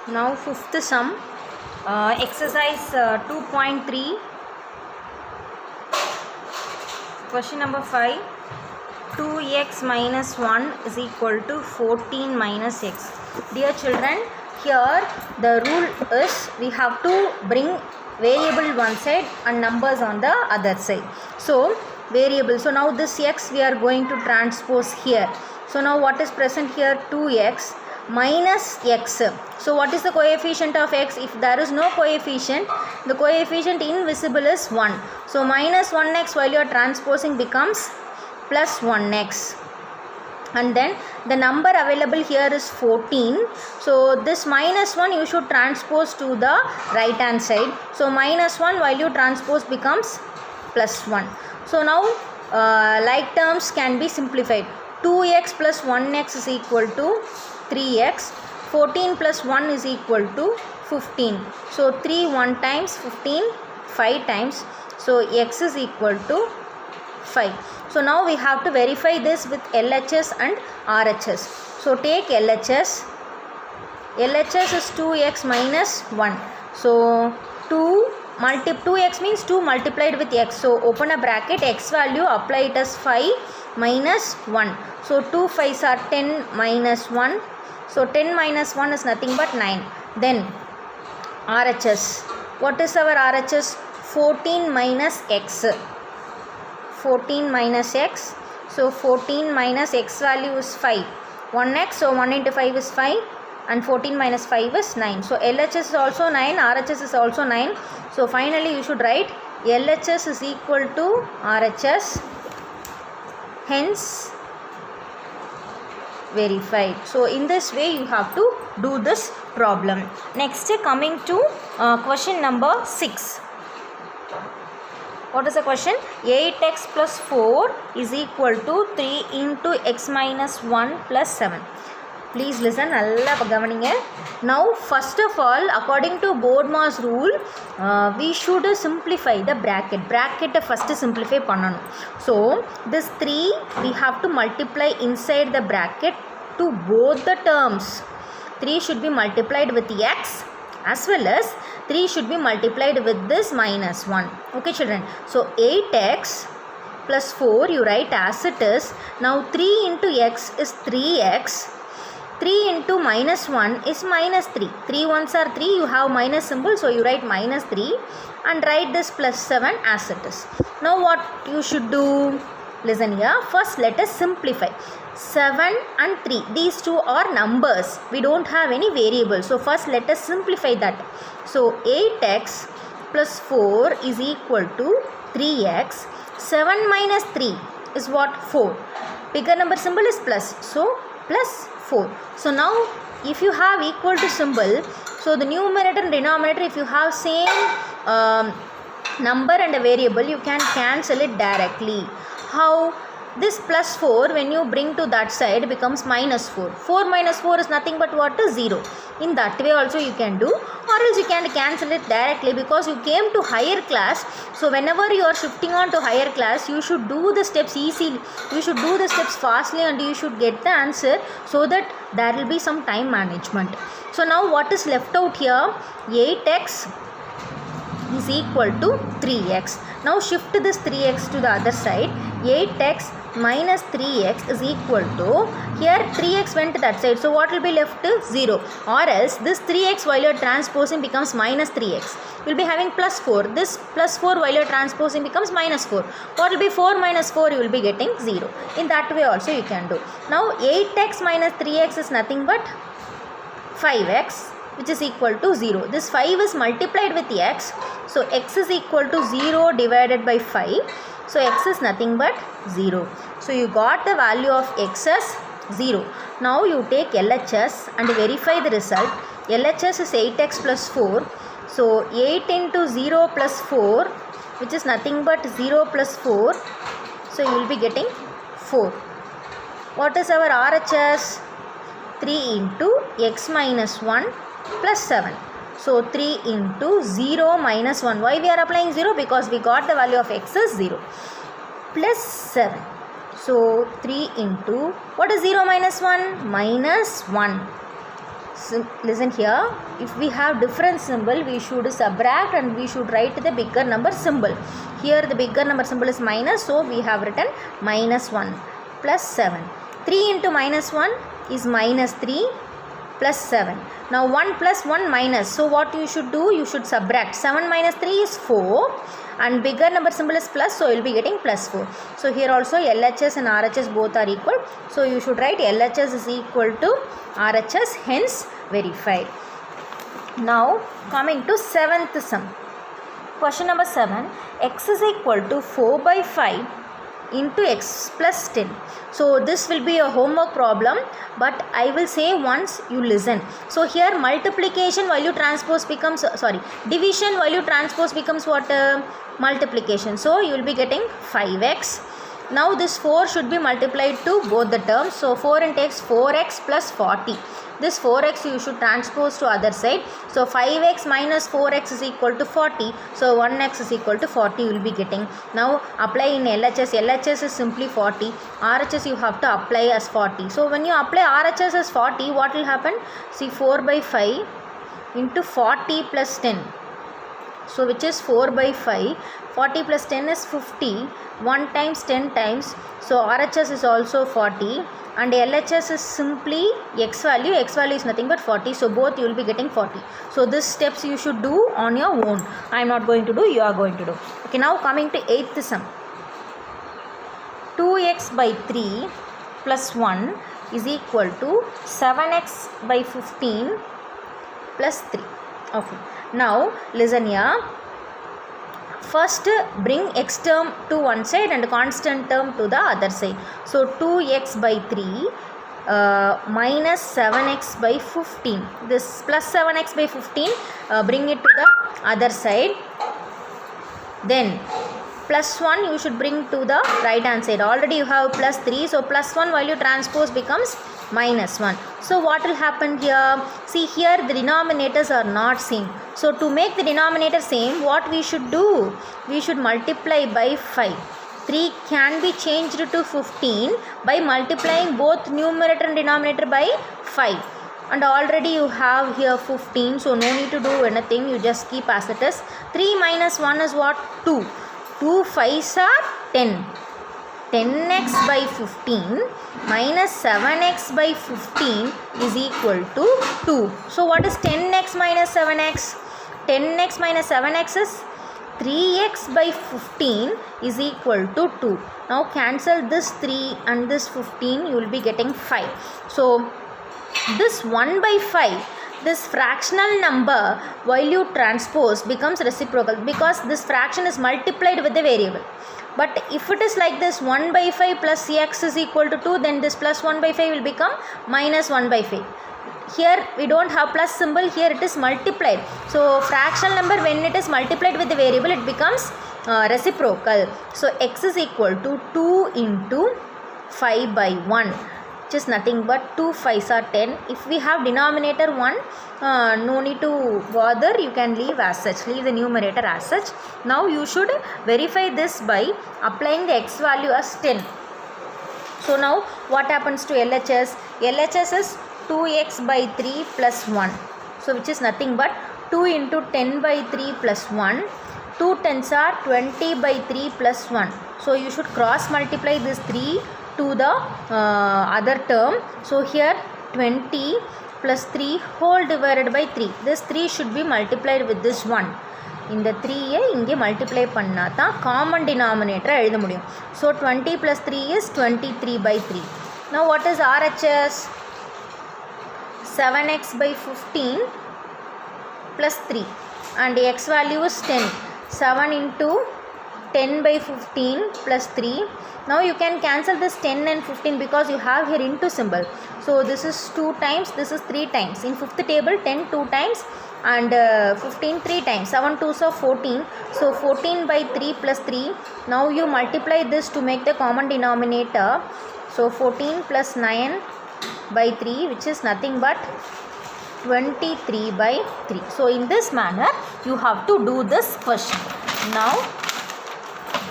Now fifth sum, exercise 2.3, question number 5. 2x minus 1 is equal to 14 minus x. Dear children, here the rule is we have to bring variable one side and numbers on the other side. So variable, so now this x we are going to transpose here. So now what is present here? 2x minus x. So what is the coefficient of x? If there is no coefficient, the coefficient invisible is 1. So minus 1x while you are transposing becomes plus 1x, and then the number available here is 14. So this minus 1 you should transpose to the right hand side. So minus 1 while you transpose becomes plus 1. So now like terms can be simplified. 2x plus 1x is equal to 3x. 14 plus 1 is equal to 15. So 3 1 times, 15 5 times. So x is equal to 5. So now we have to verify this with LHS and RHS. So take LHS. LHS is 2x minus 1. So 2x means 2 multiplied with x. So open a bracket, x value, apply it as 5 minus 1. So 2 5s are 10 minus 1. So 10 minus 1 is nothing but 9. Then RHS. What is our RHS? 14 minus x. 14 minus x. So 14 minus x value is 5. 1x, so 1 into 5 is 5, and 14 minus 5 is 9. So LHS is also 9, RHS is also 9. So finally you should write LHS is equal to RHS, hence verified. So in this way you have to do this problem. Next, coming to question number 6. What is the question? 8x plus 4 is equal to 3 into x minus 1 plus 7. Please listen. Now first of all, according to Bodmer's rule, we should simplify the bracket. Bracket first simplify pannanum. So this 3 we have to multiply inside the bracket to both the terms. 3 should be multiplied with x as well as 3 should be multiplied with this minus 1. Okay children. So 8x plus 4 you write as it is. Now 3 into x is 3x. 3 into minus 1 is minus 3. 3 ones are 3. You have minus symbol. So you write minus 3 and write this plus 7 as it is. Now what you should do? Listen here. First let us simplify. 7 and 3. These two are numbers. We don't have any variables. So first let us simplify that. So 8x plus 4 is equal to 3x. 7 minus 3 is what? 4. Bigger number symbol is plus. So plus 4. So now if you have equal to symbol, so the numerator and denominator, if you have same number and a variable, you can cancel it directly. How? This plus 4 when you bring to that side becomes minus 4. 4 minus 4 is nothing but what? 0. In that way also you can do, or else you can cancel it directly because you came to higher class. So whenever you are shifting on to higher class, you should do the steps easily. You should do the steps fastly and you should get the answer, so that there will be some time management. So now what is left out here? 8x is equal to 3x. Now shift this 3x to the other side. 8x minus 3x is equal to, here 3x went to that side. So what will be left? 0. Or else this 3x while you are transposing becomes minus 3x. You will be having plus 4. This plus 4 while you are transposing becomes minus 4. What will be 4 minus 4? You will be getting 0. In that way also you can do. Now 8x minus 3x is nothing but 5x, which is equal to 0. This 5 is multiplied with x. So x is equal to 0 divided by 5. So x is nothing but 0. So you got the value of x as 0. Now you take LHS and verify the result. LHS is 8x plus 4. So 8 into 0 plus 4, which is nothing but 0 plus 4. So you will be getting 4. What is our RHS? 3 into x minus 1 plus 7. So 3 into 0 minus 1. Why we are applying 0? Because we got the value of x is 0. Plus 7. So 3 into, what is 0 minus 1? Minus 1. listen here, if we have different symbol, we should subtract and we should write the bigger number symbol. Here the bigger number symbol is minus, so we have written minus 1 plus 7. 3 into minus 1 is minus 3 plus 7. Now 1 plus 1 minus, so what you should do, you should subtract. 7 minus 3 is 4 and bigger number symbol is plus, so you will be getting plus 4. So here also LHS and RHS both are equal, so you should write LHS is equal to RHS, hence verified. Now coming to 7th sum. Question number 7, x is equal to 4 by 5 into x plus 10. So this will be a homework problem, but I will say once you listen. So here multiplication value transpose becomes, division value transpose becomes what? Multiplication. So you will be getting 5x. Now this 4 should be multiplied to both the terms. So 4 into x, 4x plus 40. This 4x you should transpose to other side. So 5x minus 4x is equal to 40. So 1x is equal to 40 you will be getting. Now apply in LHS. LHS is simply 40. RHS you have to apply as 40. So when you apply RHS as 40, what will happen? See, 4 by 5 into 40 plus 10. So which is 4 by 5. 40 plus 10 is 50. 1 times 10 times. So RHS is also 40. And LHS is simply x value. X value is nothing but 40. So both you will be getting 40. So these steps you should do on your own. I am not going to do. You are going to do. Okay. Now coming to 8th sum. 2x by 3 plus 1 is equal to 7x by 15 plus 3. Okay. Now listen here. First bring x term to one side and constant term to the other side. So 2x by 3 minus 7x by 15. This plus 7x by 15 bring it to the other side. Then plus 1 you should bring to the right hand side. Already you have plus 3. So plus 1 value transpose becomes minus 1. So what will happen here? See, here the denominators are not same. So to make the denominator same, what we should do? We should multiply by 5. 3 can be changed to 15 by multiplying both numerator and denominator by 5. And already you have here 15. So no need to do anything. You just keep as it is. 3 minus 1 is what? 2. 2 5s are 10. 10x by 15 minus 7x by 15 is equal to 2. So what is 10x minus 7x? 10x minus 7x is 3x by 15 is equal to 2. Now cancel this 3 and this 15, you will be getting 5. So this 1 by 5, this fractional number value transpose becomes reciprocal because this fraction is multiplied with the variable. But if it is like this 1 by 5 plus x is equal to 2, then this plus 1 by 5 will become minus 1 by 5. Here we don't have plus symbol, here it is multiplied. So fractional number when it is multiplied with the variable, it becomes reciprocal. So x is equal to 2 into 5 by 1. Which is nothing but 2 5s are 10. If we have denominator 1, no need to bother, you can leave as such, leave the numerator as such. Now you should verify this by applying the x value as 10. So now what happens to LHS? LHS is 2x by 3 plus 1. So which is nothing but 2 into 10 by 3 plus 1. 2 tens are 20 by 3 plus 1. So you should cross multiply this 3 to the other term. So here 20 plus 3 whole divided by 3. This 3 should be multiplied with this 1. In the 3 inge multiply panna tha common denominator எழுத முடியும். So 20 plus 3 is 23 by 3. Now what is RHS? 7x by 15 plus 3 and x value is 10. 7 into 10 by 15 plus 3. Now you can cancel this 10 and 15 because you have here into symbol. So this is 2 times, this is 3 times. In fifth table 10 2 times and 15 3 times. 7 2s are 14. So 14 by 3 plus 3. Now you multiply this to make the common denominator. So 14 plus 9 by 3, which is nothing but 23 by 3. So in this manner you have to do this question. Now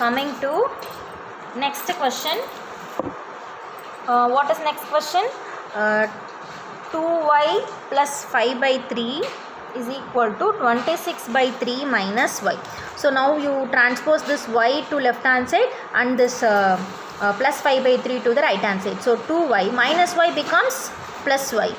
coming to next question. What is next question? 2y plus 5 by 3 is equal to 26 by 3 minus y. So now you transpose this y to left hand side and this plus 5 by 3 to the right hand side. So 2y minus y becomes plus y,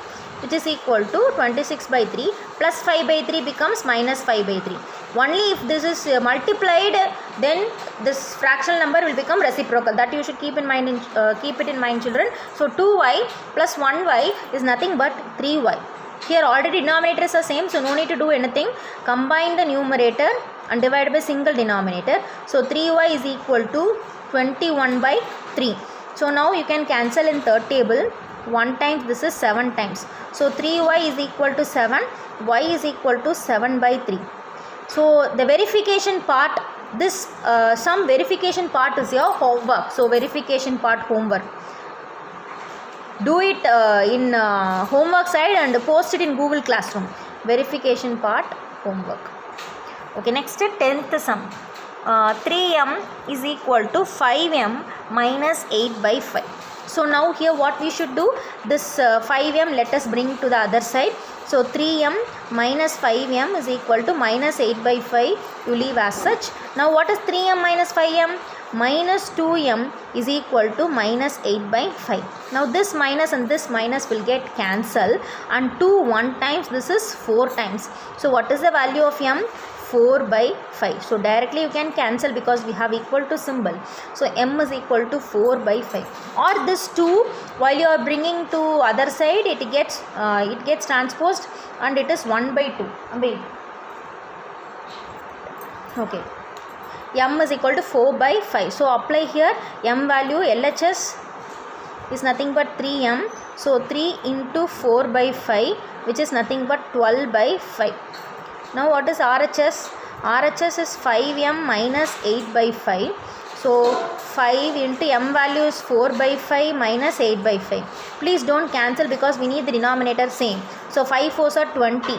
which is equal to 26 by 3 plus 5 by 3 becomes minus 5 by 3. Only if this is multiplied, then this fractional number will become reciprocal. That you should keep in mind, keep it in mind, children. So 2y plus 1y is nothing but 3y. Here already denominators are same, so no need to do anything. Combine the numerator and divide by single denominator. So 3y is equal to 21 by 3. So now you can cancel in third table. 1 times this is 7 times. So 3y is equal to 7, y is equal to 7 by 3. So the verification part, this some verification part is your homework. So verification part homework. Do it in homework side and post it in Google Classroom. Verification part homework. Okay, next 10th sum. 3m is equal to 5m minus 8 by 5. So now here what we should do, this 5m let us bring to the other side. So 3m minus 5m is equal to minus 8 by 5. You leave as such. Now what is 3m minus 5m? Minus 2m is equal to minus 8 by 5. Now this minus and this minus will get cancelled, and 2 1 times, this is 4 times. So what is the value of m? 4 by 5. So directly you can cancel because we have equal to symbol. So m is equal to 4 by 5. Or this 2, while you are bringing to other side, it gets transposed and it is 1 by 2. Wait. Okay. M is equal to 4 by 5. So apply here m value, LHS is nothing but 3m. So 3 into 4 by 5, which is nothing but 12 by 5. Now what is RHS? RHS is 5m minus 8 by 5. So 5 into m value is 4 by 5 minus 8 by 5. Please don't cancel because we need the denominator same. So 5 4s are 20.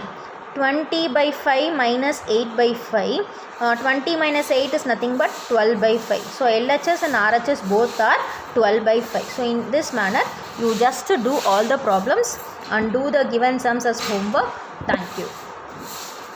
20 by 5 minus 8 by 5. 20 minus 8 is nothing but 12 by 5. So LHS and RHS both are 12 by 5. So in this manner, you just do all the problems and do the given sums as homework. Thank you.